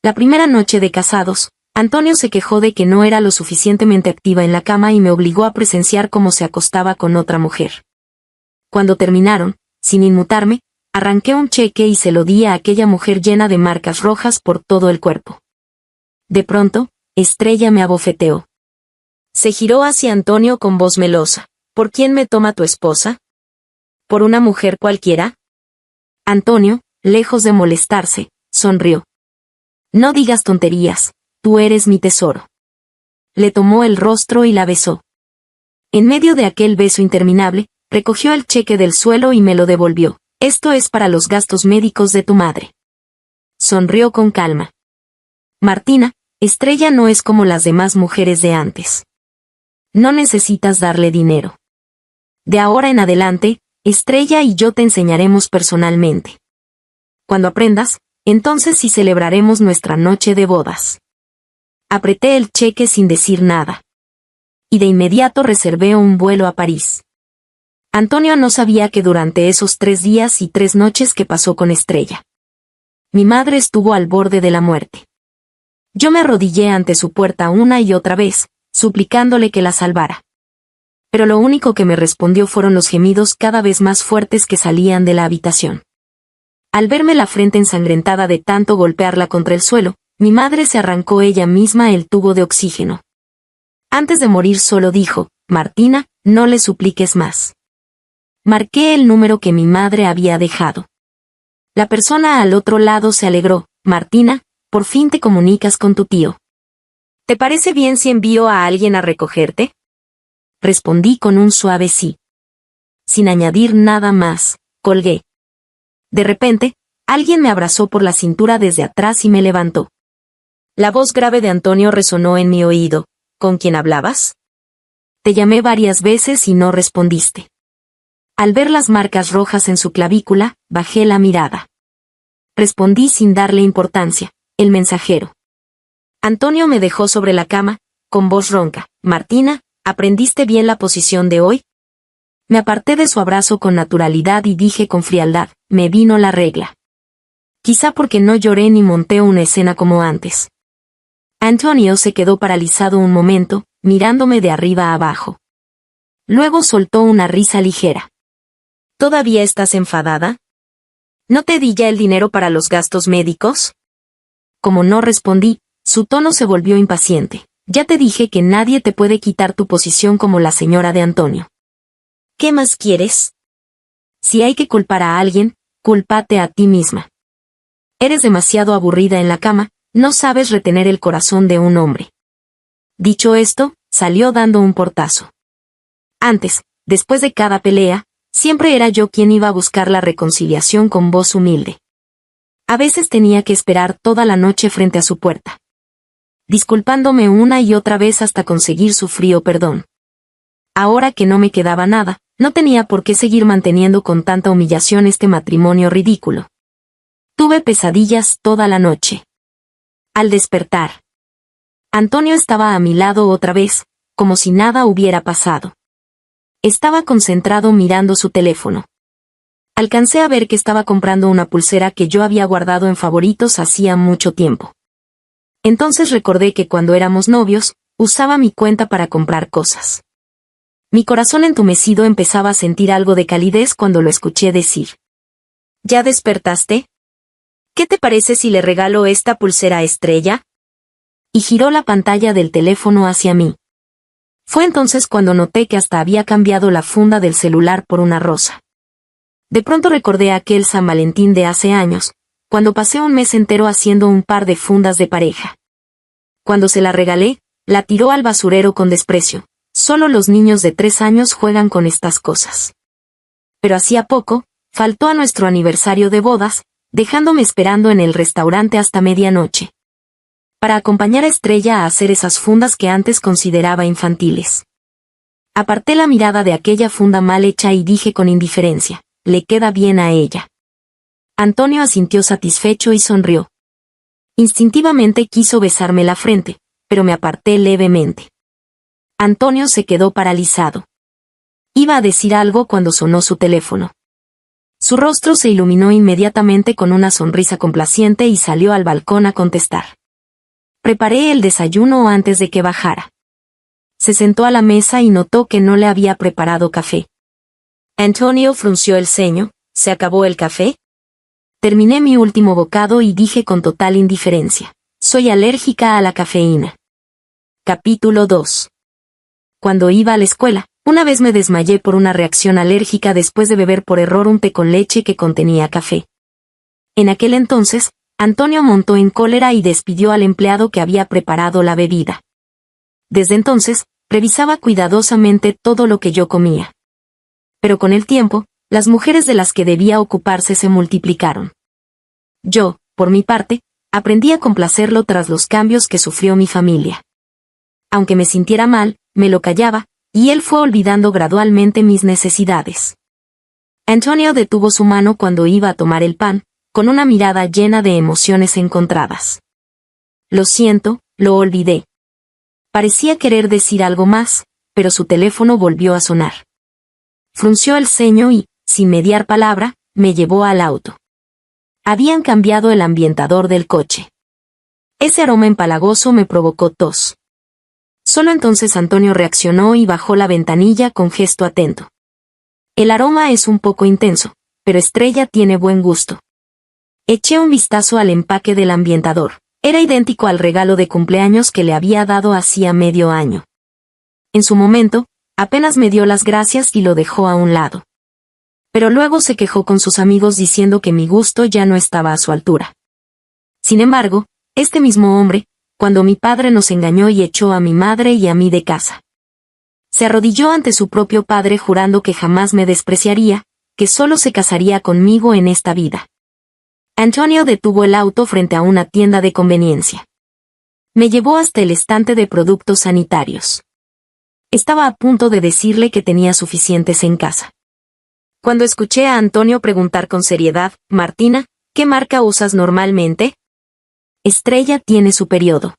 La primera noche de casados, Antonio se quejó de que no era lo suficientemente activa en la cama y me obligó a presenciar cómo se acostaba con otra mujer. Cuando terminaron, sin inmutarme, arranqué un cheque y se lo di a aquella mujer llena de marcas rojas por todo el cuerpo. De pronto, Estrella me abofeteó. Se giró hacia Antonio con voz melosa. ¿Por quién me toma tu esposa? ¿Por una mujer cualquiera? Antonio, lejos de molestarse, sonrió. No digas tonterías, tú eres mi tesoro. Le tomó el rostro y la besó. En medio de aquel beso interminable, recogió el cheque del suelo y me lo devolvió. Esto es para los gastos médicos de tu madre. Sonrió con calma. Martina, Estrella no es como las demás mujeres de antes. No necesitas darle dinero. De ahora en adelante, Estrella y yo te enseñaremos personalmente. Cuando aprendas, entonces sí celebraremos nuestra noche de bodas. Apreté el cheque sin decir nada. Y de inmediato reservé un vuelo a París. Antonio no sabía que durante esos 3 días y 3 noches que pasó con Estrella, mi madre estuvo al borde de la muerte. Yo me arrodillé ante su puerta una y otra vez, suplicándole que la salvara. Pero lo único que me respondió fueron los gemidos cada vez más fuertes que salían de la habitación. Al verme la frente ensangrentada de tanto golpearla contra el suelo, mi madre se arrancó ella misma el tubo de oxígeno. Antes de morir solo dijo, Martina, no le supliques más. Marqué el número que mi madre había dejado. La persona al otro lado se alegró, Martina, por fin te comunicas con tu tío. ¿Te parece bien si envío a alguien a recogerte? Respondí con un suave sí. Sin añadir nada más, colgué. De repente, alguien me abrazó por la cintura desde atrás y me levantó. La voz grave de Antonio resonó en mi oído. ¿Con quién hablabas? Te llamé varias veces y no respondiste. Al ver las marcas rojas en su clavícula, bajé la mirada. Respondí sin darle importancia. El mensajero. Antonio me dejó sobre la cama, con voz ronca. Martina, ¿aprendiste bien la posición de hoy? Me aparté de su abrazo con naturalidad y dije con frialdad, me vino la regla. Quizá porque no lloré ni monté una escena como antes. Antonio se quedó paralizado un momento, mirándome de arriba a abajo. Luego soltó una risa ligera. ¿Todavía estás enfadada? ¿No te di ya el dinero para los gastos médicos? Como no respondí, su tono se volvió impaciente. Ya te dije que nadie te puede quitar tu posición como la señora de Antonio. ¿Qué más quieres? Si hay que culpar a alguien, cúlpate a ti misma. Eres demasiado aburrida en la cama, no sabes retener el corazón de un hombre. Dicho esto, salió dando un portazo. Antes, después de cada pelea, siempre era yo quien iba a buscar la reconciliación con voz humilde. A veces tenía que esperar toda la noche frente a su puerta, disculpándome una y otra vez hasta conseguir su frío perdón. Ahora que no me quedaba nada, no tenía por qué seguir manteniendo con tanta humillación este matrimonio ridículo. Tuve pesadillas toda la noche. Al despertar, Antonio estaba a mi lado otra vez, como si nada hubiera pasado. Estaba concentrado mirando su teléfono. Alcancé a ver que estaba comprando una pulsera que yo había guardado en favoritos hacía mucho tiempo. Entonces recordé que cuando éramos novios, usaba mi cuenta para comprar cosas. Mi corazón entumecido empezaba a sentir algo de calidez cuando lo escuché decir. ¿Ya despertaste? ¿Qué te parece si le regalo esta pulsera a Estrella? Y giró la pantalla del teléfono hacia mí. Fue entonces cuando noté que hasta había cambiado la funda del celular por una rosa. De pronto recordé aquel San Valentín de hace años, cuando pasé un mes entero haciendo un par de fundas de pareja. Cuando se la regalé, la tiró al basurero con desprecio. Solo los niños de 3 años juegan con estas cosas. Pero hacía poco, faltó a nuestro aniversario de bodas, dejándome esperando en el restaurante hasta medianoche, para acompañar a Estrella a hacer esas fundas que antes consideraba infantiles. Aparté la mirada de aquella funda mal hecha y dije con indiferencia, le queda bien a ella. Antonio asintió satisfecho y sonrió. Instintivamente quiso besarme la frente, pero me aparté levemente. Antonio se quedó paralizado. Iba a decir algo cuando sonó su teléfono. Su rostro se iluminó inmediatamente con una sonrisa complaciente y salió al balcón a contestar. Preparé el desayuno antes de que bajara. Se sentó a la mesa y notó que no le había preparado café. Antonio frunció el ceño. ¿Se acabó el café? Terminé mi último bocado y dije con total indiferencia. Soy alérgica a la cafeína. Capítulo 2. Cuando iba a la escuela, una vez me desmayé por una reacción alérgica después de beber por error un té con leche que contenía café. En aquel entonces, Antonio montó en cólera y despidió al empleado que había preparado la bebida. Desde entonces, revisaba cuidadosamente todo lo que yo comía. Pero con el tiempo, las mujeres de las que debía ocuparse se multiplicaron. Yo, por mi parte, aprendí a complacerlo tras los cambios que sufrió mi familia. Aunque me sintiera mal, me lo callaba, y él fue olvidando gradualmente mis necesidades. Antonio detuvo su mano cuando iba a tomar el pan, con una mirada llena de emociones encontradas. Lo siento, lo olvidé. Parecía querer decir algo más, pero su teléfono volvió a sonar. Frunció el ceño y, sin mediar palabra, me llevó al auto. Habían cambiado el ambientador del coche. Ese aroma empalagoso me provocó tos. Solo entonces Antonio reaccionó y bajó la ventanilla con gesto atento. El aroma es un poco intenso, pero Estrella tiene buen gusto. Eché un vistazo al empaque del ambientador. Era idéntico al regalo de cumpleaños que le había dado hacía medio año. En su momento, apenas me dio las gracias y lo dejó a un lado. Pero luego se quejó con sus amigos diciendo que mi gusto ya no estaba a su altura. Sin embargo, este mismo hombre, cuando mi padre nos engañó y echó a mi madre y a mí de casa, se arrodilló ante su propio padre jurando que jamás me despreciaría, que solo se casaría conmigo en esta vida. Antonio detuvo el auto frente a una tienda de conveniencia. Me llevó hasta el estante de productos sanitarios. Estaba a punto de decirle que tenía suficientes en casa, cuando escuché a Antonio preguntar con seriedad, Martina, ¿qué marca usas normalmente? Estrella tiene su periodo.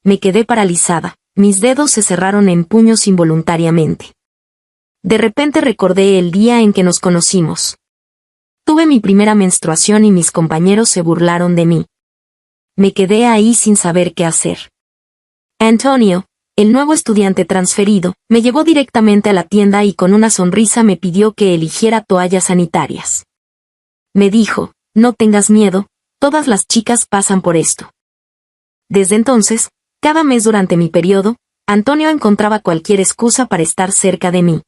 Me quedé paralizada, mis dedos se cerraron en puños involuntariamente. De repente recordé el día en que nos conocimos. Tuve mi primera menstruación y mis compañeros se burlaron de mí. Me quedé ahí sin saber qué hacer. Antonio, el nuevo estudiante transferido, me llevó directamente a la tienda y con una sonrisa me pidió que eligiera toallas sanitarias. Me dijo, no tengas miedo, todas las chicas pasan por esto. Desde entonces, cada mes durante mi periodo, Antonio encontraba cualquier excusa para estar cerca de mí.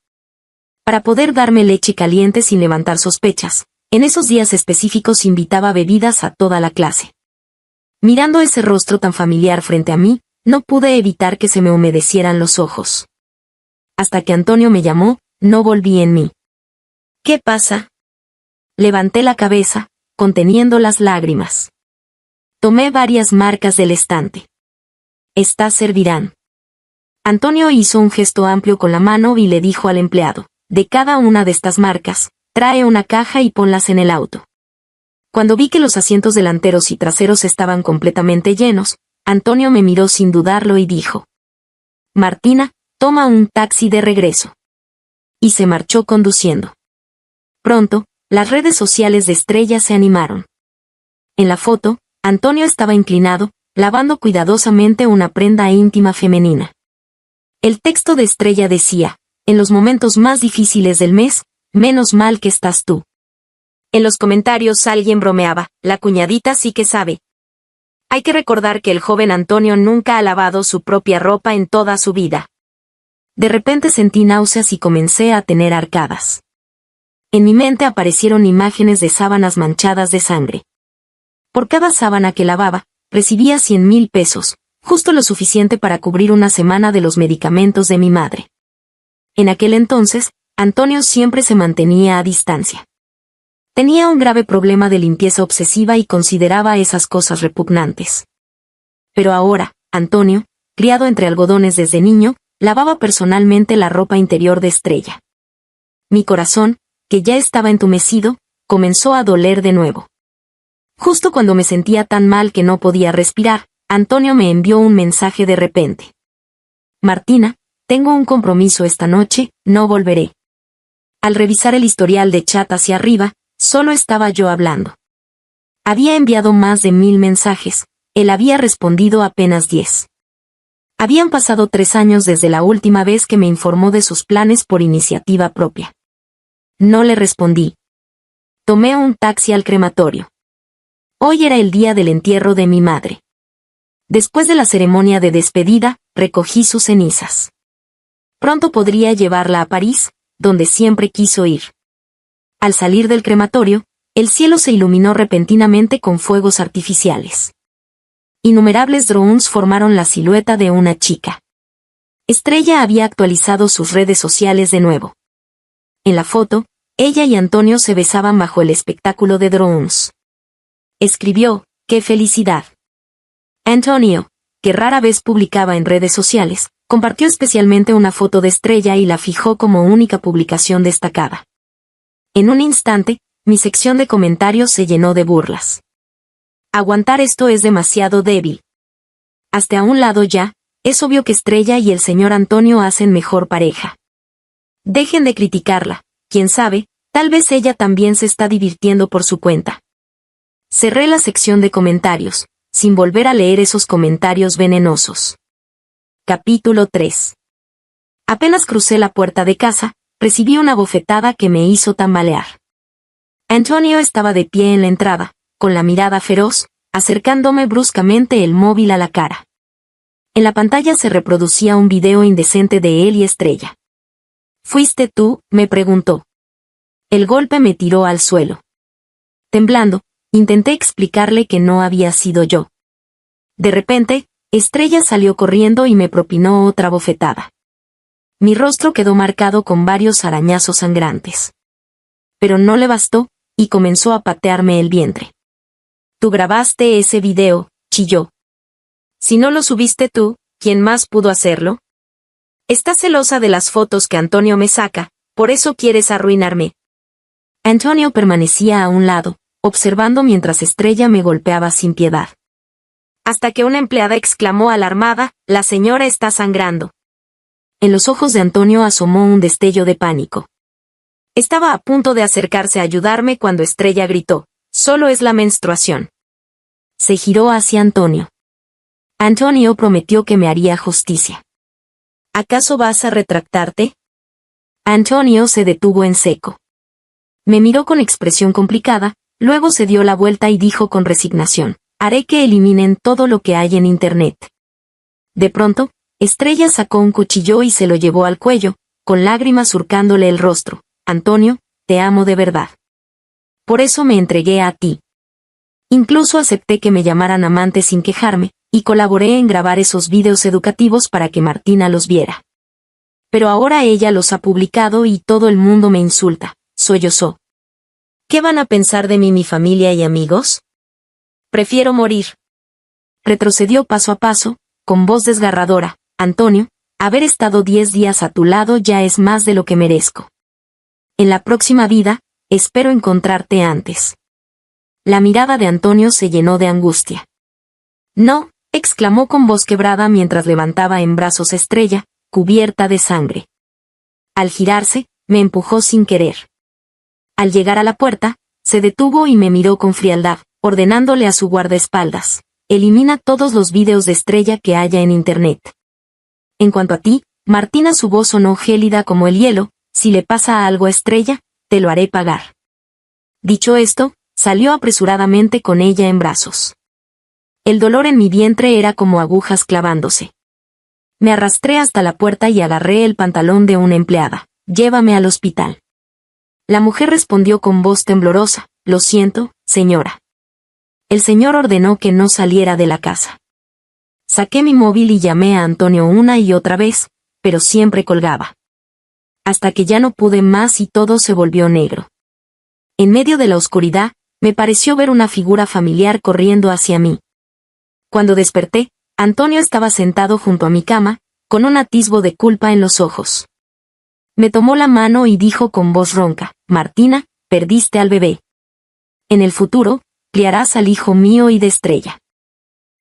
Para poder darme leche caliente sin levantar sospechas, en esos días específicos invitaba bebidas a toda la clase. Mirando ese rostro tan familiar frente a mí, no pude evitar que se me humedecieran los ojos. Hasta que Antonio me llamó, no volví en mí. ¿Qué pasa? Levanté la cabeza, conteniendo las lágrimas. Tomé varias marcas del estante. Estas servirán. Antonio hizo un gesto amplio con la mano y le dijo al empleado, de cada una de estas marcas, trae una caja y ponlas en el auto. Cuando vi que los asientos delanteros y traseros estaban completamente llenos, Antonio me miró sin dudarlo y dijo, Martina, toma un taxi de regreso. Y se marchó conduciendo. Pronto, las redes sociales de Estrella se animaron. En la foto, Antonio estaba inclinado, lavando cuidadosamente una prenda íntima femenina. El texto de Estrella decía, en los momentos más difíciles del mes, menos mal que estás tú. En los comentarios alguien bromeaba, la cuñadita sí que sabe. Hay que recordar que el joven Antonio nunca ha lavado su propia ropa en toda su vida. De repente sentí náuseas y comencé a tener arcadas. En mi mente aparecieron imágenes de sábanas manchadas de sangre. Por cada sábana que lavaba, recibía 100,000 pesos, justo lo suficiente para cubrir una semana de los medicamentos de mi madre. En aquel entonces, Antonio siempre se mantenía a distancia. Tenía un grave problema de limpieza obsesiva y consideraba esas cosas repugnantes. Pero ahora, Antonio, criado entre algodones desde niño, lavaba personalmente la ropa interior de Estrella. Mi corazón, que ya estaba entumecido, comenzó a doler de nuevo. Justo cuando me sentía tan mal que no podía respirar, Antonio me envió un mensaje de repente. Martina, tengo un compromiso esta noche, no volveré. Al revisar el historial de chat hacia arriba, Solo estaba yo hablando. Había enviado más de 1000 mensajes, él había respondido apenas 10. Habían pasado 3 años desde la última vez que me informó de sus planes por iniciativa propia. No le respondí. Tomé un taxi al crematorio. Hoy era el día del entierro de mi madre. Después de la ceremonia de despedida, recogí sus cenizas. Pronto podría llevarla a París, donde siempre quiso ir. Al salir del crematorio, el cielo se iluminó repentinamente con fuegos artificiales. Innumerables drones formaron la silueta de una chica. Estrella había actualizado sus redes sociales de nuevo. En la foto, ella y Antonio se besaban bajo el espectáculo de drones. Escribió, ¡qué felicidad! Antonio, que rara vez publicaba en redes sociales, compartió especialmente una foto de Estrella y la fijó como única publicación destacada. En un instante, mi sección de comentarios se llenó de burlas. Aguantar esto es demasiado débil. Hasta a un lado ya, es obvio que Estrella y el señor Antonio hacen mejor pareja. Dejen de criticarla, quién sabe, tal vez ella también se está divirtiendo por su cuenta. Cerré la sección de comentarios, sin volver a leer esos comentarios venenosos. Capítulo 3. Apenas crucé la puerta de casa, recibí una bofetada que me hizo tambalear. Antonio estaba de pie en la entrada, con la mirada feroz, acercándome bruscamente el móvil a la cara. En la pantalla se reproducía un video indecente de él y Estrella. ¿Fuiste tú?, me preguntó. El golpe me tiró al suelo. Temblando, intenté explicarle que no había sido yo. De repente, Estrella salió corriendo y me propinó otra bofetada. Mi rostro quedó marcado con varios arañazos sangrantes. Pero no le bastó, y comenzó a patearme el vientre. Tú grabaste ese video, chilló. Si no lo subiste tú, ¿quién más pudo hacerlo? Estás celosa de las fotos que Antonio me saca, por eso quieres arruinarme. Antonio permanecía a un lado, observando mientras Estrella me golpeaba sin piedad. Hasta que una empleada exclamó alarmada, la señora está sangrando. En los ojos de Antonio asomó un destello de pánico. Estaba a punto de acercarse a ayudarme cuando Estrella gritó, solo es la menstruación. Se giró hacia Antonio. Antonio prometió que me haría justicia. ¿Acaso vas a retractarte? Antonio se detuvo en seco. Me miró con expresión complicada, luego se dio la vuelta y dijo con resignación, haré que eliminen todo lo que hay en Internet. De pronto, Estrella sacó un cuchillo y se lo llevó al cuello, con lágrimas surcándole el rostro. Antonio, te amo de verdad. Por eso me entregué a ti. Incluso acepté que me llamaran amante sin quejarme, y colaboré en grabar esos vídeos educativos para que Martina los viera. Pero ahora ella los ha publicado y todo el mundo me insulta, sollozó. ¿Qué van a pensar de mí mi familia y amigos? Prefiero morir. Retrocedió paso a paso, con voz desgarradora, Antonio, haber estado 10 días a tu lado ya es más de lo que merezco. En la próxima vida, espero encontrarte antes. La mirada de Antonio se llenó de angustia. No, exclamó con voz quebrada mientras levantaba en brazos a Estrella, cubierta de sangre. Al girarse, me empujó sin querer. Al llegar a la puerta, se detuvo y me miró con frialdad, ordenándole a su guardaespaldas, elimina todos los vídeos de Estrella que haya en Internet. En cuanto a ti, Martina, su voz sonó gélida como el hielo, si le pasa algo a Estrella, te lo haré pagar. Dicho esto, salió apresuradamente con ella en brazos. El dolor en mi vientre era como agujas clavándose. Me arrastré hasta la puerta y agarré el pantalón de una empleada. Llévame al hospital. La mujer respondió con voz temblorosa, lo siento, señora. El señor ordenó que no saliera de la casa. Saqué mi móvil y llamé a Antonio una y otra vez, pero siempre colgaba. Hasta que ya no pude más y todo se volvió negro. En medio de la oscuridad, me pareció ver una figura familiar corriendo hacia mí. Cuando desperté, Antonio estaba sentado junto a mi cama, con un atisbo de culpa en los ojos. Me tomó la mano y dijo con voz ronca, Martina, perdiste al bebé. En el futuro, criarás al hijo mío y de Estrella.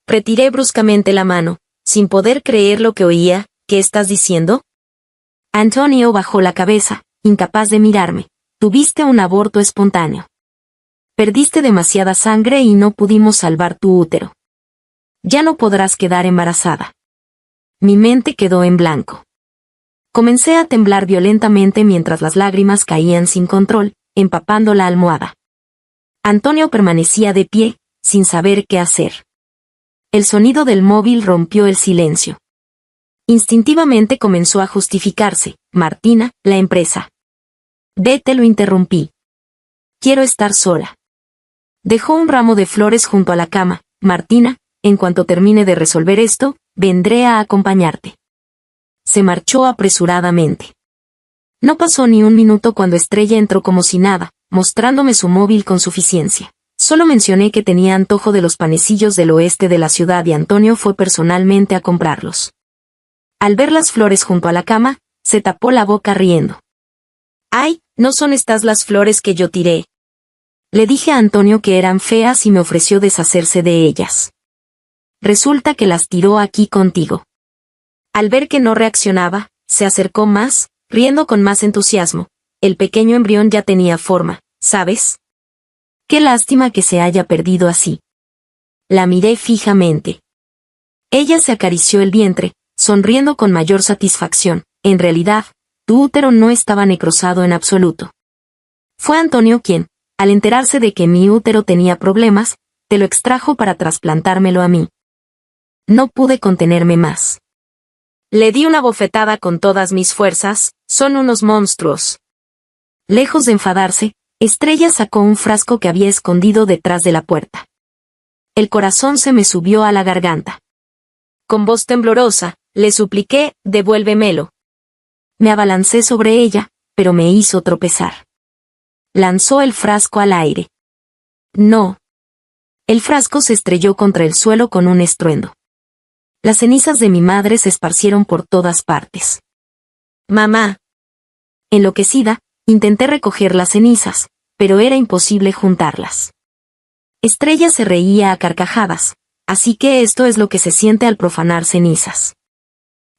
Retiré bruscamente la mano, sin poder creer lo que oía. ¿Qué estás diciendo? Antonio bajó la cabeza, incapaz de mirarme. Tuviste un aborto espontáneo. Perdiste demasiada sangre y no pudimos salvar tu útero. Ya no podrás quedar embarazada. Mi mente quedó en blanco. Comencé a temblar violentamente mientras las lágrimas caían sin control, empapando la almohada. Antonio permanecía de pie, sin saber qué hacer. El sonido del móvil rompió el silencio. Instintivamente comenzó a justificarse. Martina, la empresa. Vete, lo interrumpí. Quiero estar sola. Dejó un ramo de flores junto a la cama. Martina, en cuanto termine de resolver esto, vendré a acompañarte. Se marchó apresuradamente. No pasó ni un minuto cuando Estrella entró como si nada, mostrándome su móvil con suficiencia. Solo mencioné que tenía antojo de los panecillos del oeste de la ciudad y Antonio fue personalmente a comprarlos. Al ver las flores junto a la cama, se tapó la boca riendo. ¡Ay, no son estas las flores que yo tiré! Le dije a Antonio que eran feas y me ofreció deshacerse de ellas. Resulta que las tiró aquí contigo. Al ver que no reaccionaba, se acercó más, riendo con más entusiasmo. El pequeño embrión ya tenía forma, ¿sabes? Qué lástima que se haya perdido así. La miré fijamente. Ella se acarició el vientre, sonriendo con mayor satisfacción. En realidad, tu útero no estaba necrosado en absoluto. Fue Antonio quien, al enterarse de que mi útero tenía problemas, te lo extrajo para trasplantármelo a mí. No pude contenerme más. Le di una bofetada con todas mis fuerzas. Son unos monstruos. Lejos de enfadarse, Estrella sacó un frasco que había escondido detrás de la puerta. El corazón se me subió a la garganta. Con voz temblorosa, le supliqué, devuélvemelo. Me abalancé sobre ella, pero me hizo tropezar. Lanzó el frasco al aire. No. El frasco se estrelló contra el suelo con un estruendo. Las cenizas de mi madre se esparcieron por todas partes. Mamá. Enloquecida, intenté recoger las cenizas, pero era imposible juntarlas. Estrella se reía a carcajadas, así que esto es lo que se siente al profanar cenizas.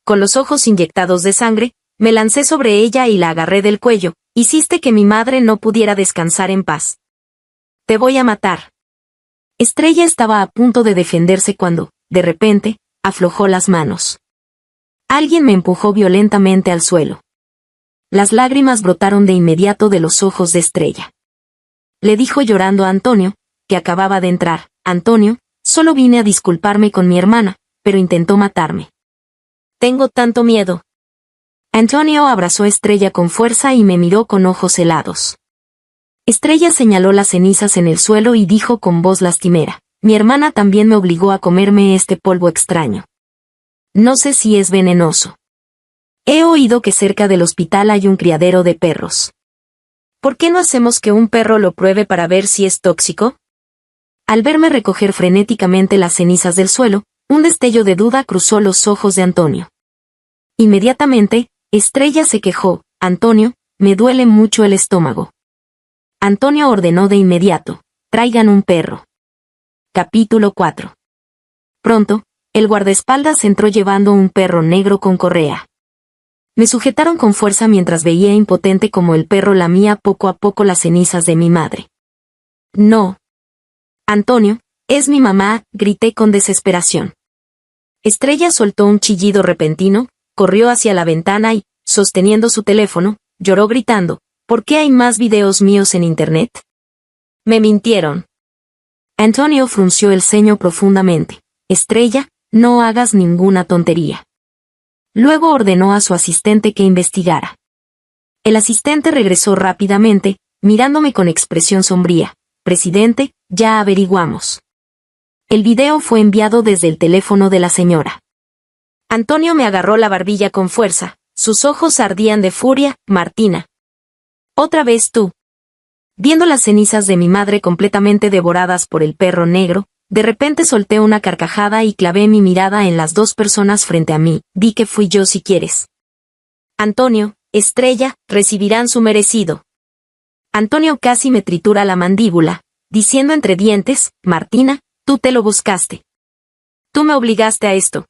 Con los ojos inyectados de sangre, me lancé sobre ella y la agarré del cuello. Hiciste que mi madre no pudiera descansar en paz. Te voy a matar. Estrella estaba a punto de defenderse cuando, de repente, aflojó las manos. Alguien me empujó violentamente al suelo. Las lágrimas brotaron de inmediato de los ojos de Estrella. Le dijo llorando a Antonio, que acababa de entrar. Antonio, solo vine a disculparme con mi hermana, pero intentó matarme. Tengo tanto miedo. Antonio abrazó a Estrella con fuerza y me miró con ojos helados. Estrella señaló las cenizas en el suelo y dijo con voz lastimera. Mi hermana también me obligó a comerme este polvo extraño. No sé si es venenoso. He oído que cerca del hospital hay un criadero de perros. ¿Por qué no hacemos que un perro lo pruebe para ver si es tóxico? Al verme recoger frenéticamente las cenizas del suelo, un destello de duda cruzó los ojos de Antonio. Inmediatamente, Estrella se quejó. Antonio, me duele mucho el estómago. Antonio ordenó de inmediato. Traigan un perro. Capítulo 4. Pronto, el guardaespaldas entró llevando un perro negro con correa. Me sujetaron con fuerza mientras veía impotente como el perro lamía poco a poco las cenizas de mi madre. No. Antonio, es mi mamá, grité con desesperación. Estrella soltó un chillido repentino, corrió hacia la ventana y, sosteniendo su teléfono, lloró gritando, ¿por qué hay más videos míos en internet? Me mintieron. Antonio frunció el ceño profundamente. Estrella, no hagas ninguna tontería. Luego ordenó a su asistente que investigara. El asistente regresó rápidamente, mirándome con expresión sombría. Presidente, ya averiguamos. El video fue enviado desde el teléfono de la señora. Antonio me agarró la barbilla con fuerza, sus ojos ardían de furia. Martina. Otra vez tú. Viendo las cenizas de mi madre completamente devoradas por el perro negro, de repente solté una carcajada y clavé mi mirada en las dos personas frente a mí. Di que fui yo si quieres. Antonio, Estrella, recibirán su merecido. Antonio casi me tritura la mandíbula, diciendo entre dientes, Martina, tú te lo buscaste. Tú me obligaste a esto.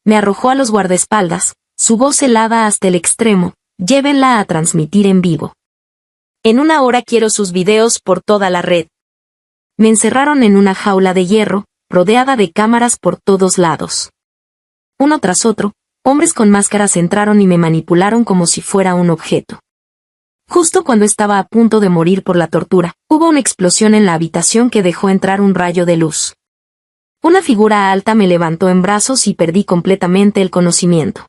Me arrojó a los guardaespaldas, su voz helada hasta el extremo, llévenla a transmitir en vivo. En 1 hora quiero sus videos por toda la red. Me encerraron en una jaula de hierro, rodeada de cámaras por todos lados. Uno tras otro, hombres con máscaras entraron y me manipularon como si fuera un objeto. Justo cuando estaba a punto de morir por la tortura, hubo una explosión en la habitación que dejó entrar un rayo de luz. Una figura alta me levantó en brazos y perdí completamente el conocimiento.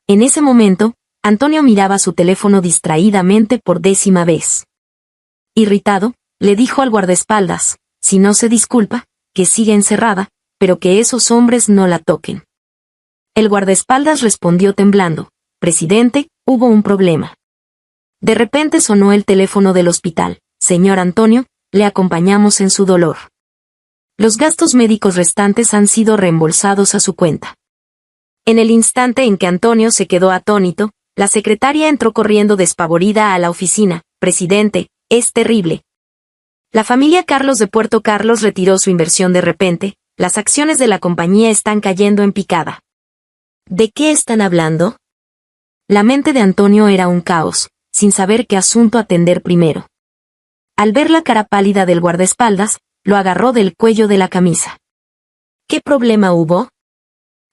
En ese momento, Antonio miraba su teléfono distraídamente por 10ª vez. Irritado, le dijo al guardaespaldas, si no se disculpa, que sigue encerrada, pero que esos hombres no la toquen. El guardaespaldas respondió temblando, presidente, hubo un problema. De repente sonó el teléfono del hospital. Señor Antonio, le acompañamos en su dolor. Los gastos médicos restantes han sido reembolsados a su cuenta. En el instante en que Antonio se quedó atónito, la secretaria entró corriendo despavorida a la oficina. Presidente, es terrible. La familia Carlos de Puerto Carlos retiró su inversión de repente, las acciones de la compañía están cayendo en picada. ¿De qué están hablando? La mente de Antonio era un caos, sin saber qué asunto atender primero. Al ver la cara pálida del guardaespaldas, lo agarró del cuello de la camisa. ¿Qué problema hubo?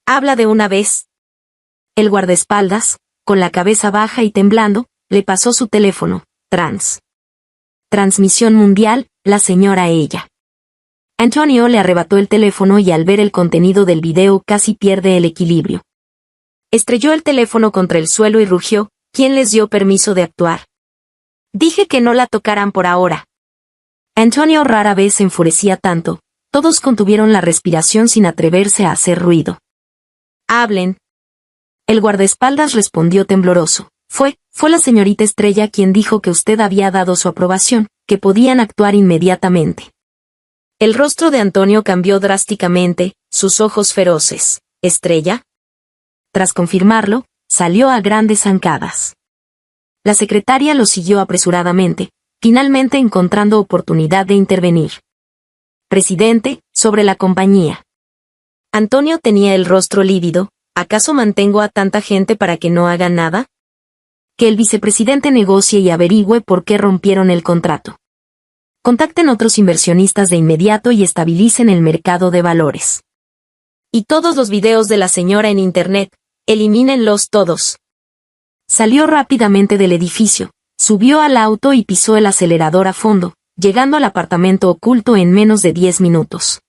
Habla de una vez. El guardaespaldas, con la cabeza baja y temblando, le pasó su teléfono. Transmisión mundial, la señora ella. Antonio le arrebató el teléfono y al ver el contenido del video casi pierde el equilibrio. Estrelló el teléfono contra el suelo y rugió, ¿quién les dio permiso de actuar? Dije que no la tocaran por ahora. Antonio rara vez se enfurecía tanto, todos contuvieron la respiración sin atreverse a hacer ruido. Hablen. El guardaespaldas respondió tembloroso. Fue la señorita Estrella quien dijo que usted había dado su aprobación, que podían actuar inmediatamente. El rostro de Antonio cambió drásticamente, sus ojos feroces. ¿Estrella? Tras confirmarlo, salió a grandes zancadas. La secretaria lo siguió apresuradamente, finalmente encontrando oportunidad de intervenir. Presidente, sobre la compañía. Antonio tenía el rostro lívido. ¿Acaso mantengo a tanta gente para que no hagan nada? Que el vicepresidente negocie y averigüe por qué rompieron el contrato. Contacten otros inversionistas de inmediato y estabilicen el mercado de valores. Y todos los videos de la señora en internet, elimínenlos todos. Salió rápidamente del edificio, subió al auto y pisó el acelerador a fondo, llegando al apartamento oculto en menos de 10 minutos.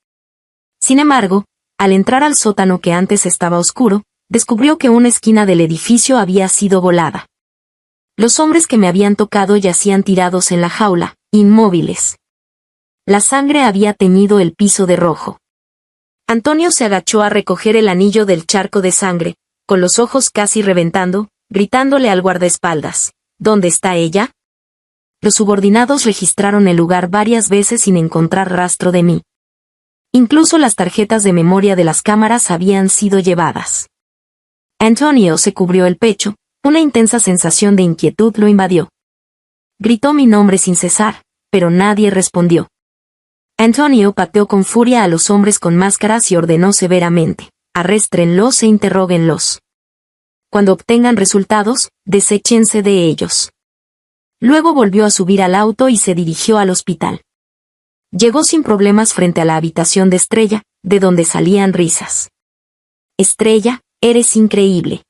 Sin embargo, al entrar al sótano que antes estaba oscuro, descubrió que una esquina del edificio había sido volada. Los hombres que me habían tocado yacían tirados en la jaula, inmóviles. La sangre había teñido el piso de rojo. Antonio se agachó a recoger el anillo del charco de sangre, con los ojos casi reventando, gritándole al guardaespaldas, ¿dónde está ella? Los subordinados registraron el lugar varias veces sin encontrar rastro de mí. Incluso las tarjetas de memoria de las cámaras habían sido llevadas. Antonio se cubrió el pecho, una intensa sensación de inquietud lo invadió. Gritó mi nombre sin cesar, pero nadie respondió. Antonio pateó con furia a los hombres con máscaras y ordenó severamente, arréstrenlos e interróguenlos. Cuando obtengan resultados, deséchense de ellos. Luego volvió a subir al auto y se dirigió al hospital. Llegó sin problemas frente a la habitación de Estrella, de donde salían risas. Estrella, eres increíble.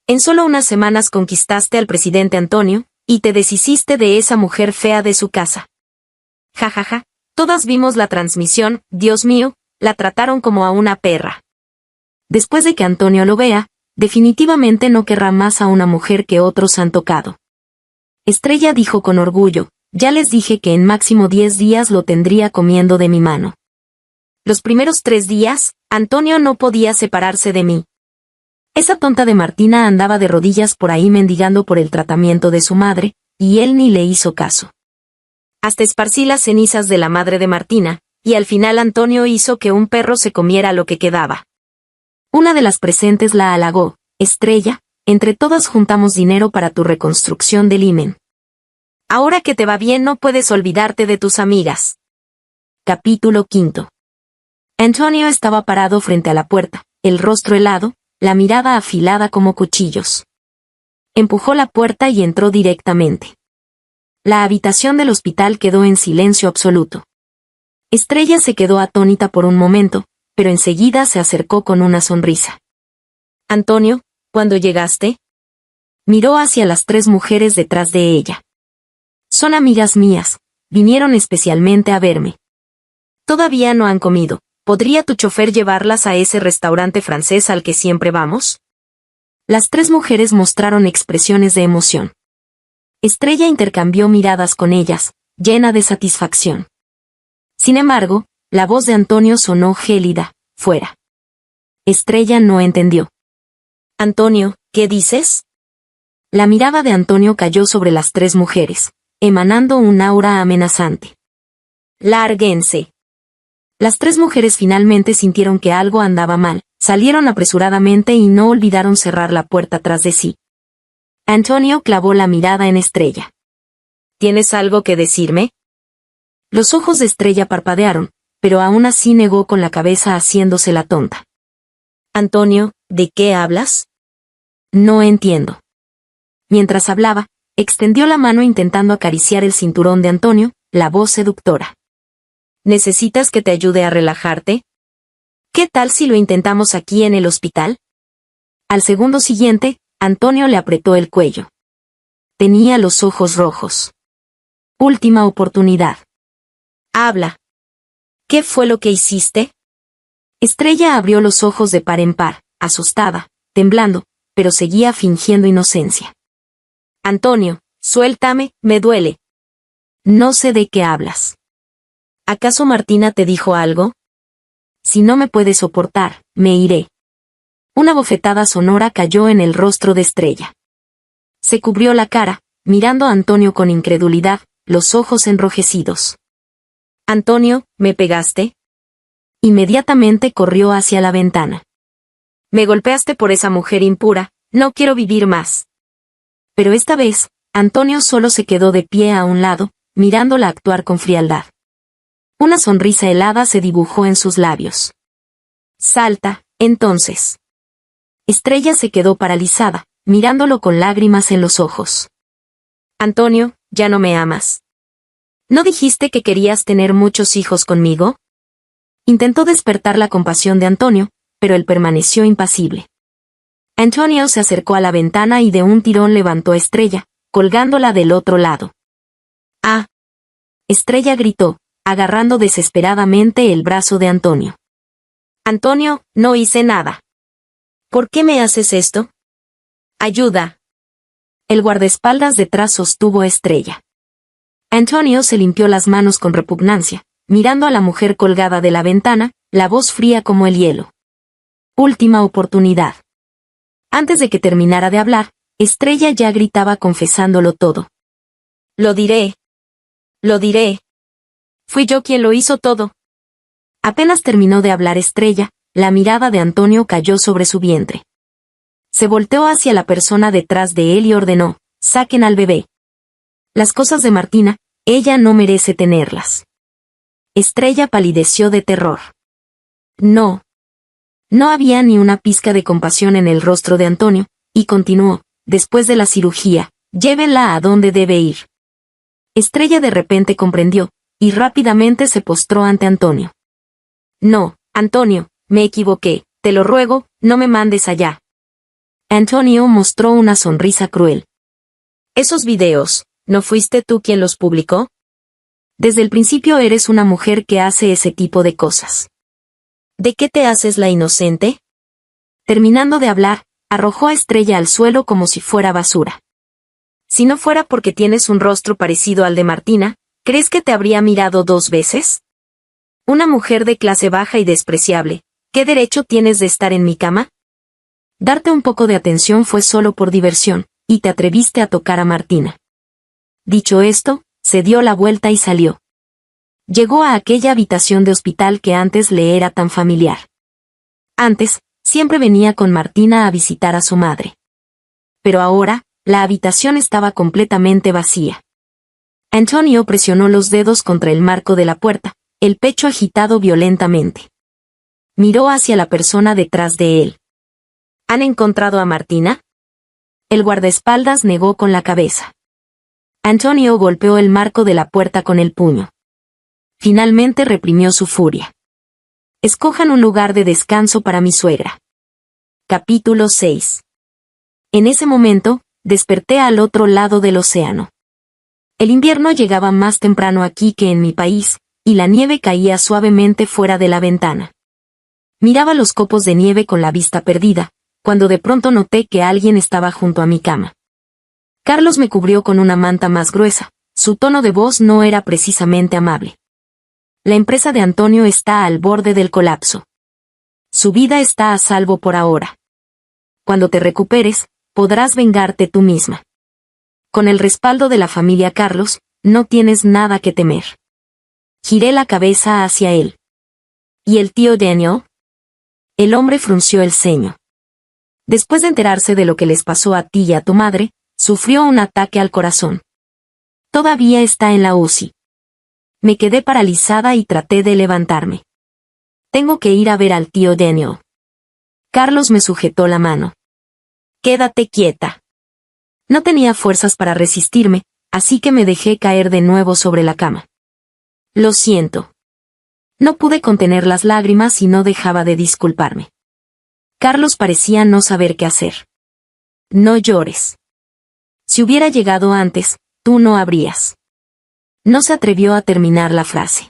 En solo unas semanas conquistaste al presidente Antonio, y te deshiciste de esa mujer fea de su casa. Ja ja ja, todas vimos la transmisión, Dios mío, la trataron como a una perra. Después de que Antonio lo vea, definitivamente no querrá más a una mujer que otros han tocado. Estrella dijo con orgullo, ya les dije que en máximo 10 días lo tendría comiendo de mi mano. Los primeros 3 días, Antonio no podía separarse de mí. Esa tonta de Martina andaba de rodillas por ahí mendigando por el tratamiento de su madre, y él ni le hizo caso. Hasta esparcí las cenizas de la madre de Martina, y al final Antonio hizo que un perro se comiera lo que quedaba. Una de las presentes la halagó, Estrella, entre todas juntamos dinero para tu reconstrucción del himen. Ahora que te va bien no puedes olvidarte de tus amigas. Capítulo 5. Antonio estaba parado frente a la puerta, el rostro helado, la mirada afilada como cuchillos. Empujó la puerta y entró directamente. La habitación del hospital quedó en silencio absoluto. Estrella se quedó atónita por un momento, pero enseguida se acercó con una sonrisa. Antonio, ¿cuándo llegaste? Miró hacia las 3 mujeres detrás de ella. Son amigas mías, vinieron especialmente a verme. Todavía no han comido. ¿Podría tu chofer llevarlas a ese restaurante francés al que siempre vamos? Las 3 mujeres mostraron expresiones de emoción. Estrella intercambió miradas con ellas, llena de satisfacción. Sin embargo, la voz de Antonio sonó gélida, fuera. Estrella no entendió. Antonio, ¿qué dices? La mirada de Antonio cayó sobre las 3 mujeres, emanando un aura amenazante. Lárguense. Las 3 mujeres finalmente sintieron que algo andaba mal, salieron apresuradamente y no olvidaron cerrar la puerta tras de sí. Antonio clavó la mirada en Estrella. ¿Tienes algo que decirme? Los ojos de Estrella parpadearon, pero aún así negó con la cabeza haciéndose la tonta. Antonio, ¿de qué hablas? No entiendo. Mientras hablaba, extendió la mano intentando acariciar el cinturón de Antonio, la voz seductora. ¿Necesitas que te ayude a relajarte? ¿Qué tal si lo intentamos aquí en el hospital? Al segundo siguiente, Antonio le apretó el cuello. Tenía los ojos rojos. Última oportunidad. Habla. ¿Qué fue lo que hiciste? Estrella abrió los ojos de par en par, asustada, temblando, pero seguía fingiendo inocencia. Antonio, suéltame, me duele. No sé de qué hablas. ¿Acaso Martina te dijo algo? Si no me puedes soportar, me iré. Una bofetada sonora cayó en el rostro de Estrella. Se cubrió la cara, mirando a Antonio con incredulidad, los ojos enrojecidos. Antonio, ¿me pegaste? Inmediatamente corrió hacia la ventana. Me golpeaste por esa mujer impura, no quiero vivir más. Pero esta vez, Antonio solo se quedó de pie a un lado, mirándola actuar con frialdad. Una sonrisa helada se dibujó en sus labios. Salta, entonces. Estrella se quedó paralizada, mirándolo con lágrimas en los ojos. Antonio, ya no me amas. ¿No dijiste que querías tener muchos hijos conmigo? Intentó despertar la compasión de Antonio, pero él permaneció impasible. Antonio se acercó a la ventana y de un tirón levantó a Estrella, colgándola del otro lado. ¡Ah! Estrella gritó, agarrando desesperadamente el brazo de Antonio. Antonio, no hice nada. ¿Por qué me haces esto? ¡Ayuda! El guardaespaldas detrás sostuvo a Estrella. Antonio se limpió las manos con repugnancia, mirando a la mujer colgada de la ventana, la voz fría como el hielo. Última oportunidad. Antes de que terminara de hablar, Estrella ya gritaba confesándolo todo. Lo diré. Lo diré. Fui yo quien lo hizo todo. Apenas terminó de hablar Estrella, la mirada de Antonio cayó sobre su vientre. Se volteó hacia la persona detrás de él y ordenó, saquen al bebé. Las cosas de Martina, ella no merece tenerlas. Estrella palideció de terror. No. No había ni una pizca de compasión en el rostro de Antonio, y continuó, después de la cirugía, llévenla a donde debe ir. Estrella de repente comprendió, y rápidamente se postró ante Antonio. No, Antonio, me equivoqué, te lo ruego, no me mandes allá. Antonio mostró una sonrisa cruel. Esos videos, ¿no fuiste tú quien los publicó? Desde el principio eres una mujer que hace ese tipo de cosas. ¿De qué te haces la inocente? Terminando de hablar, arrojó a Estrella al suelo como si fuera basura. Si no fuera porque tienes un rostro parecido al de Martina, ¿crees que te habría mirado 2 veces? Una mujer de clase baja y despreciable, ¿qué derecho tienes de estar en mi cama? Darte un poco de atención fue solo por diversión, y te atreviste a tocar a Martina. Dicho esto, se dio la vuelta y salió. Llegó a aquella habitación de hospital que antes le era tan familiar. Antes, siempre venía con Martina a visitar a su madre. Pero ahora, la habitación estaba completamente vacía. Antonio presionó los dedos contra el marco de la puerta, el pecho agitado violentamente. Miró hacia la persona detrás de él. ¿Han encontrado a Martina? El guardaespaldas negó con la cabeza. Antonio golpeó el marco de la puerta con el puño. Finalmente reprimió su furia. Escojan un lugar de descanso para mi suegra. Capítulo 6. En ese momento, desperté al otro lado del océano. El invierno llegaba más temprano aquí que en mi país, y la nieve caía suavemente fuera de la ventana. Miraba los copos de nieve con la vista perdida, cuando de pronto noté que alguien estaba junto a mi cama. Carlos me cubrió con una manta más gruesa. Su tono de voz no era precisamente amable. La empresa de Antonio está al borde del colapso. Su vida está a salvo por ahora. Cuando te recuperes, podrás vengarte tú misma. Con el respaldo de la familia Carlos, no tienes nada que temer. Giré la cabeza hacia él. ¿Y el tío Daniel? El hombre frunció el ceño. Después de enterarse de lo que les pasó a ti y a tu madre, sufrió un ataque al corazón. Todavía está en la UCI. Me quedé paralizada y traté de levantarme. Tengo que ir a ver al tío Daniel. Carlos me sujetó la mano. Quédate quieta. No tenía fuerzas para resistirme, así que me dejé caer de nuevo sobre la cama. Lo siento. No pude contener las lágrimas y no dejaba de disculparme. Carlos parecía no saber qué hacer. No llores. Si hubiera llegado antes, tú no habrías. No se atrevió a terminar la frase.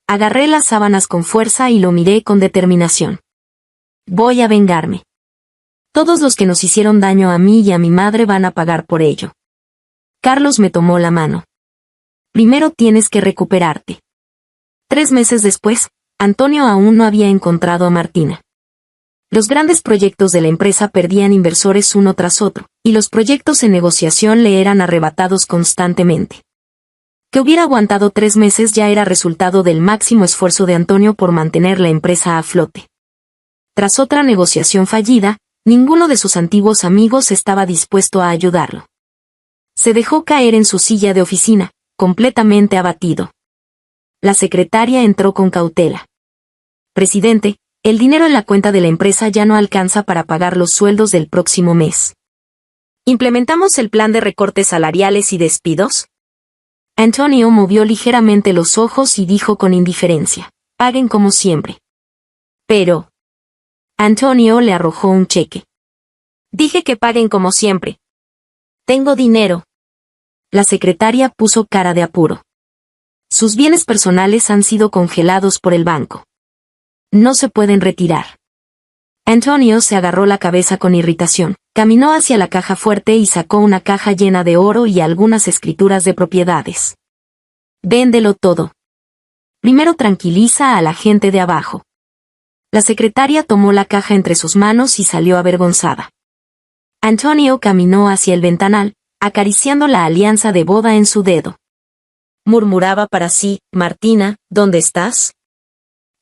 Agarré las sábanas con fuerza y lo miré con determinación. Voy a vengarme. Todos los que nos hicieron daño a mí y a mi madre van a pagar por ello. Carlos me tomó la mano. Primero tienes que recuperarte. 3 meses después, Antonio aún no había encontrado a Martina. Los grandes proyectos de la empresa perdían inversores uno tras otro, y los proyectos en negociación le eran arrebatados constantemente. Que hubiera aguantado 3 meses ya era resultado del máximo esfuerzo de Antonio por mantener la empresa a flote. Tras otra negociación fallida, ninguno de sus antiguos amigos estaba dispuesto a ayudarlo. Se dejó caer en su silla de oficina, completamente abatido. La secretaria entró con cautela. Presidente, el dinero en la cuenta de la empresa ya no alcanza para pagar los sueldos del próximo mes. ¿Implementamos el plan de recortes salariales y despidos? Antonio movió ligeramente los ojos y dijo con indiferencia, paguen como siempre. Pero... Antonio le arrojó un cheque. Dije que paguen como siempre. Tengo dinero. La secretaria puso cara de apuro. Sus bienes personales han sido congelados por el banco. No se pueden retirar. Antonio se agarró la cabeza con irritación, caminó hacia la caja fuerte y sacó una caja llena de oro y algunas escrituras de propiedades. Véndelo todo. Primero tranquiliza a la gente de abajo. La secretaria tomó la caja entre sus manos y salió avergonzada. Antonio caminó hacia el ventanal, acariciando la alianza de boda en su dedo. Murmuraba para sí, Martina, ¿dónde estás?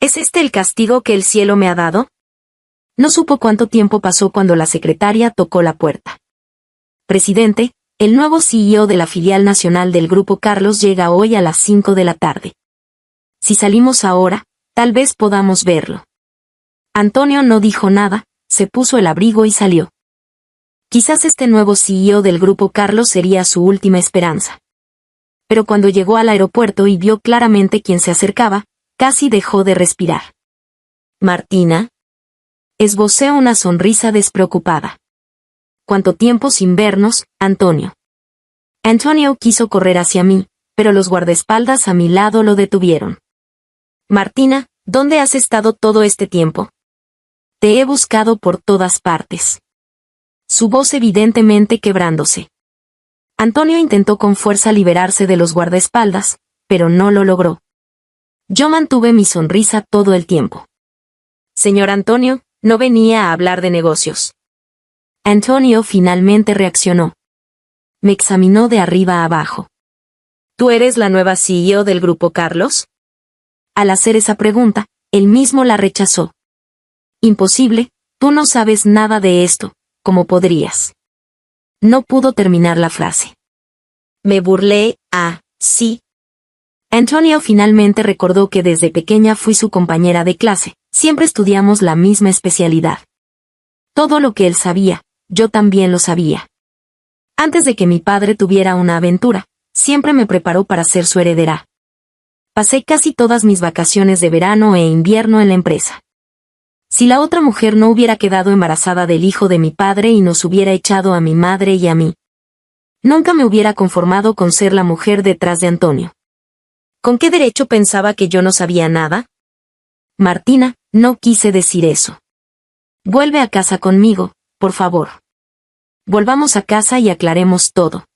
¿Es este el castigo que el cielo me ha dado? No supo cuánto tiempo pasó cuando la secretaria tocó la puerta. Presidente, el nuevo CEO de la filial nacional del Grupo Carlos llega hoy a las 5 de la tarde. Si salimos ahora, tal vez podamos verlo. Antonio no dijo nada, se puso el abrigo y salió. Quizás este nuevo CEO del Grupo Carlos sería su última esperanza. Pero cuando llegó al aeropuerto y vio claramente quién se acercaba, casi dejó de respirar. Martina. Esbocé una sonrisa despreocupada. ¿Cuánto tiempo sin vernos, Antonio? Antonio quiso correr hacia mí, pero los guardaespaldas a mi lado lo detuvieron. Martina, ¿dónde has estado todo este tiempo? Te he buscado por todas partes. Su voz evidentemente quebrándose. Antonio intentó con fuerza liberarse de los guardaespaldas, pero no lo logró. Yo mantuve mi sonrisa todo el tiempo. Señor Antonio, no venía a hablar de negocios. Antonio finalmente reaccionó. Me examinó de arriba a abajo. ¿Tú eres la nueva CEO del Grupo Carlos? Al hacer esa pregunta, él mismo la rechazó. Imposible, tú no sabes nada de esto, como podrías. No pudo terminar la frase. Me burlé, sí. Antonio finalmente recordó que desde pequeña fui su compañera de clase, siempre estudiamos la misma especialidad. Todo lo que él sabía, yo también lo sabía. Antes de que mi padre tuviera una aventura, siempre me preparó para ser su heredera. Pasé casi todas mis vacaciones de verano e invierno en la empresa. Si la otra mujer no hubiera quedado embarazada del hijo de mi padre y nos hubiera echado a mi madre y a mí, nunca me hubiera conformado con ser la mujer detrás de Antonio. ¿Con qué derecho pensaba que yo no sabía nada? Martina, no quise decir eso. Vuelve a casa conmigo, por favor. Volvamos a casa y aclaremos todo.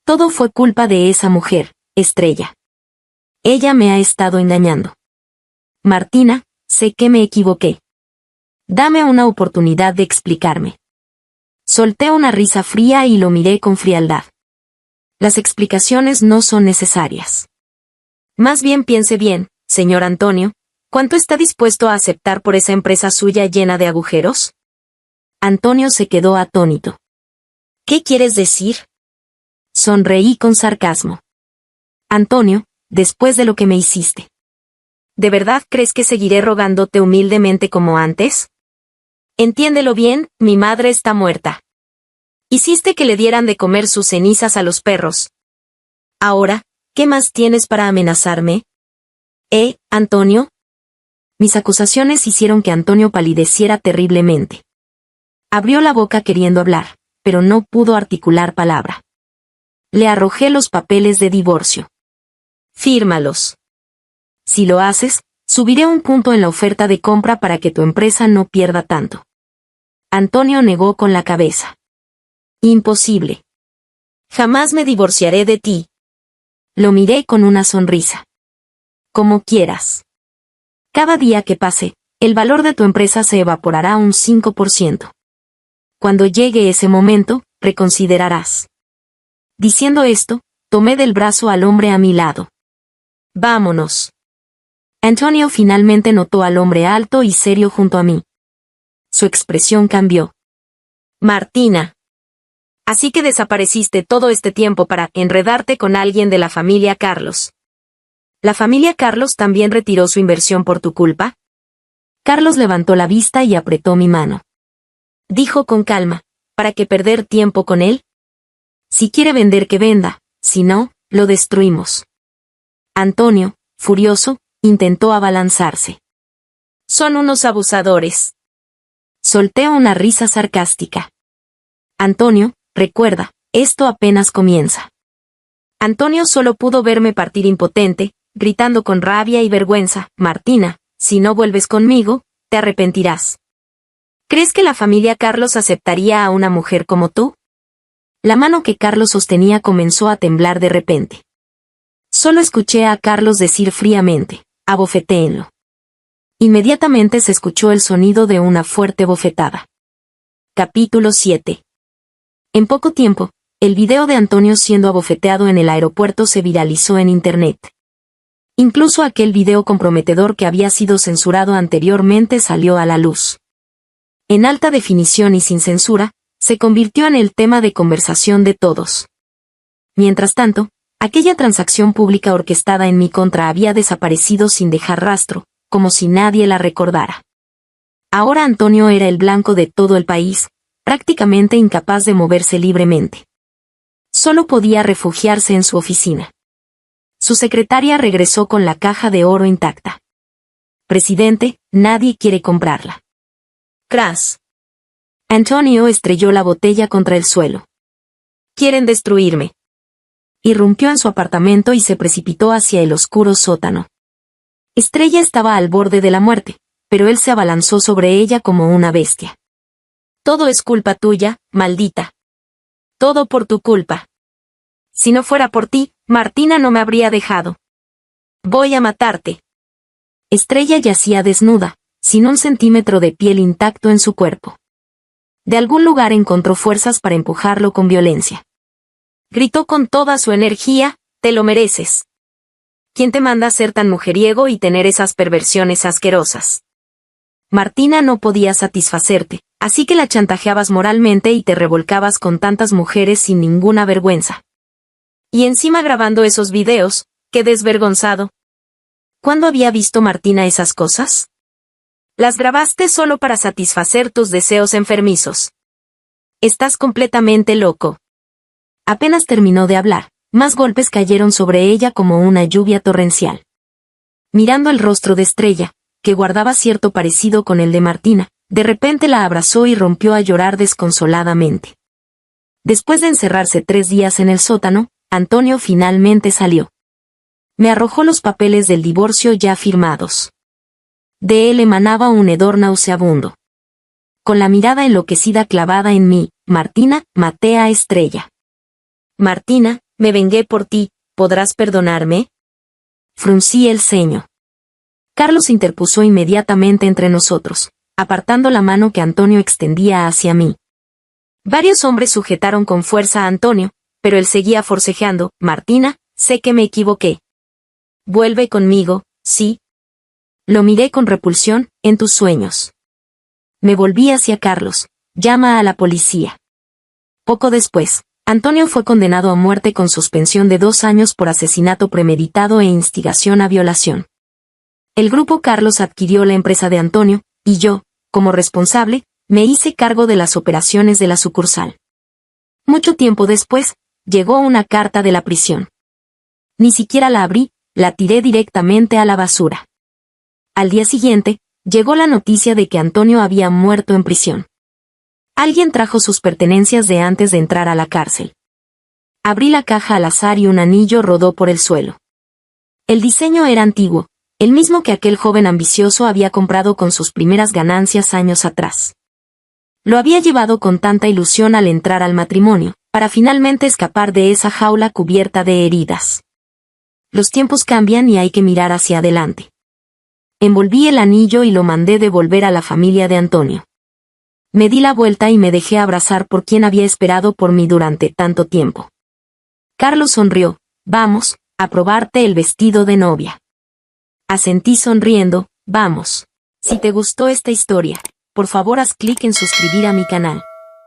Todo fue culpa de esa mujer, Estrella. Ella me ha estado engañando. Martina, sé que me equivoqué. Dame una oportunidad de explicarme. Solté una risa fría y lo miré con frialdad. Las explicaciones no son necesarias. Más bien piense bien, señor Antonio, ¿cuánto está dispuesto a aceptar por esa empresa suya llena de agujeros? Antonio se quedó atónito. ¿Qué quieres decir? Sonreí con sarcasmo. Antonio, después de lo que me hiciste, ¿de verdad crees que seguiré rogándote humildemente como antes? Entiéndelo bien, mi madre está muerta. Hiciste que le dieran de comer sus cenizas a los perros. Ahora, ¿qué más tienes para amenazarme? Antonio. Mis acusaciones hicieron que Antonio palideciera terriblemente. Abrió la boca queriendo hablar, pero no pudo articular palabra. Le arrojé los papeles de divorcio. Fírmalos. Si lo haces, subiré un punto en la oferta de compra para que tu empresa no pierda tanto. Antonio negó con la cabeza. Imposible. Jamás me divorciaré de ti. Lo miré con una sonrisa. Como quieras. Cada día que pase, el valor de tu empresa se evaporará un 5%. Cuando llegue ese momento, reconsiderarás. Diciendo esto, tomé del brazo al hombre a mi lado. Vámonos. Antonio finalmente notó al hombre alto y serio junto a mí. Su expresión cambió. Martina. Así que desapareciste todo este tiempo para enredarte con alguien de la familia Carlos. ¿La familia Carlos también retiró su inversión por tu culpa? Carlos levantó la vista y apretó mi mano. Dijo con calma, ¿para qué perder tiempo con él? Si quiere vender que venda, si no, lo destruimos. Antonio, furioso, intentó abalanzarse. Son unos abusadores. Solté una risa sarcástica. Antonio, recuerda, esto apenas comienza. Antonio solo pudo verme partir impotente, gritando con rabia y vergüenza, Martina, si no vuelves conmigo, te arrepentirás. ¿Crees que la familia Carlos aceptaría a una mujer como tú? La mano que Carlos sostenía comenzó a temblar de repente. Solo escuché a Carlos decir fríamente, abofetéenlo. Inmediatamente se escuchó el sonido de una fuerte bofetada. Capítulo 7. En poco tiempo, el video de Antonio siendo abofeteado en el aeropuerto se viralizó en Internet. Incluso aquel video comprometedor que había sido censurado anteriormente salió a la luz. En alta definición y sin censura, se convirtió en el tema de conversación de todos. Mientras tanto, aquella transacción pública orquestada en mi contra había desaparecido sin dejar rastro, como si nadie la recordara. Ahora Antonio era el blanco de todo el país, prácticamente incapaz de moverse libremente. Solo podía refugiarse en su oficina. Su secretaria regresó con la caja de oro intacta. Presidente, nadie quiere comprarla. Crash. Antonio estrelló la botella contra el suelo. Quieren destruirme. Irrumpió en su apartamento y se precipitó hacia el oscuro sótano. Estrella estaba al borde de la muerte, pero él se abalanzó sobre ella como una bestia. Todo es culpa tuya, maldita. Todo por tu culpa. Si no fuera por ti, Martina no me habría dejado. Voy a matarte. Estrella yacía desnuda, sin un centímetro de piel intacto en su cuerpo. De algún lugar encontró fuerzas para empujarlo con violencia. Gritó con toda su energía, te lo mereces. ¿Quién te manda a ser tan mujeriego y tener esas perversiones asquerosas? Martina no podía satisfacerte, así que la chantajeabas moralmente y te revolcabas con tantas mujeres sin ninguna vergüenza. Y encima grabando esos videos, qué desvergonzado. ¿Cuándo había visto Martina esas cosas? Las grabaste solo para satisfacer tus deseos enfermizos. Estás completamente loco. Apenas terminó de hablar, más golpes cayeron sobre ella como una lluvia torrencial. Mirando el rostro de Estrella, que guardaba cierto parecido con el de Martina, de repente la abrazó y rompió a llorar desconsoladamente. Después de encerrarse 3 días en el sótano, Antonio finalmente salió. Me arrojó los papeles del divorcio ya firmados. De él emanaba un hedor nauseabundo. Con la mirada enloquecida clavada en mí, Martina, maté a Estrella. Martina, me vengué por ti, ¿podrás perdonarme? Fruncí el ceño. Carlos interpuso inmediatamente entre nosotros, apartando la mano que Antonio extendía hacia mí. Varios hombres sujetaron con fuerza a Antonio, pero él seguía forcejeando. Martina, sé que me equivoqué. Vuelve conmigo, ¿sí? Lo miré con repulsión. En tus sueños. Me volví hacia Carlos. Llama a la policía. Poco después, Antonio fue condenado a muerte con suspensión de 2 años por asesinato premeditado e instigación a violación. El grupo Carlos adquirió la empresa de Antonio, y yo, como responsable, me hice cargo de las operaciones de la sucursal. Mucho tiempo después, llegó una carta de la prisión. Ni siquiera la abrí, la tiré directamente a la basura. Al día siguiente, llegó la noticia de que Antonio había muerto en prisión. Alguien trajo sus pertenencias de antes de entrar a la cárcel. Abrí la caja al azar y un anillo rodó por el suelo. El diseño era antiguo, el mismo que aquel joven ambicioso había comprado con sus primeras ganancias años atrás. Lo había llevado con tanta ilusión al entrar al matrimonio, para finalmente escapar de esa jaula cubierta de heridas. Los tiempos cambian y hay que mirar hacia adelante. Envolví el anillo y lo mandé devolver a la familia de Antonio. Me di la vuelta y me dejé abrazar por quien había esperado por mí durante tanto tiempo. Carlos sonrió. Vamos, a probarte el vestido de novia. Asentí sonriendo. Vamos. Si te gustó esta historia, por favor haz clic en suscribir a mi canal.